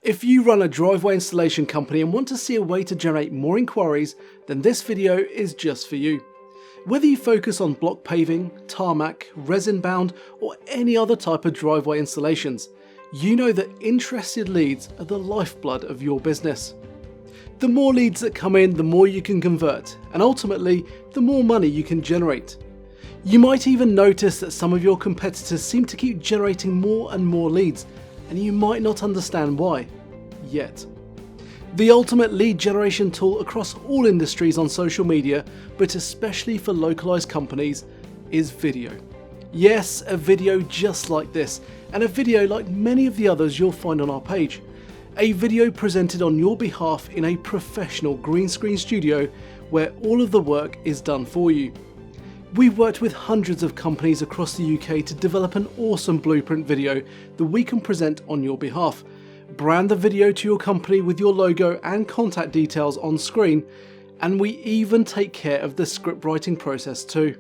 If you run a driveway installation company and want to see a way to generate more inquiries, then this video is just for you. Whether you focus on block paving, tarmac, resin bound, or any other type of driveway installations, you know that interested leads are the lifeblood of your business. The more leads that come in, the more you can convert, and ultimately, the more money you can generate. You might even notice that some of your competitors seem to keep generating more and more leads, and you might not understand why, yet. The ultimate lead generation tool across all industries on social media, but especially for localized companies, is video. Yes, a video just like this, and a video like many of the others you'll find on our page. A video presented on your behalf in a professional green screen studio where all of the work is done for you. We've worked with hundreds of companies across the UK to develop an awesome blueprint video that we can present on your behalf. Brand the video to your company with your logo and contact details on screen, and we even take care of the script writing process too.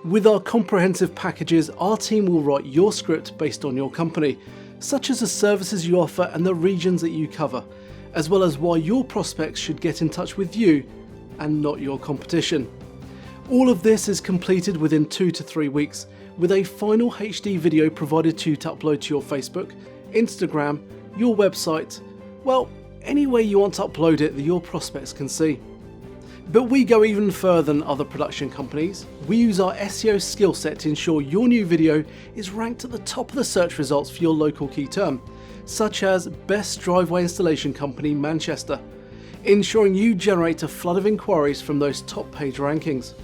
With our comprehensive packages, our team will write your script based on your company, such as the services you offer and the regions that you cover, as well as why your prospects should get in touch with you and not your competition. All of this is completed within 2 to 3 weeks, with a final HD video provided to you to upload to your Facebook, Instagram, your website, well, anywhere you want to upload it that your prospects can see. But we go even further than other production companies. We use our SEO skill set to ensure your new video is ranked at the top of the search results for your local key term, such as Best Driveway Installation Company Manchester, ensuring you generate a flood of inquiries from those top page rankings.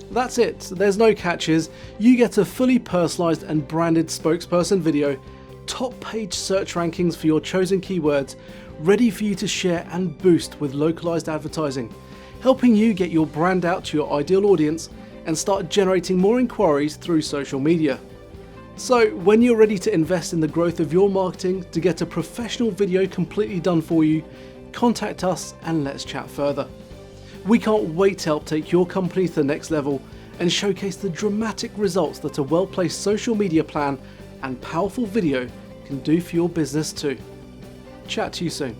That's it, there's no catches. You get a fully personalised and branded spokesperson video, top page search rankings for your chosen keywords, ready for you to share and boost with localised advertising, helping you get your brand out to your ideal audience and start generating more inquiries through social media. So when you're ready to invest in the growth of your marketing to get a professional video completely done for you, contact us and let's chat further. We can't wait to help take your company to the next level and showcase the dramatic results that a well-placed social media plan and powerful video can do for your business too. Chat to you soon.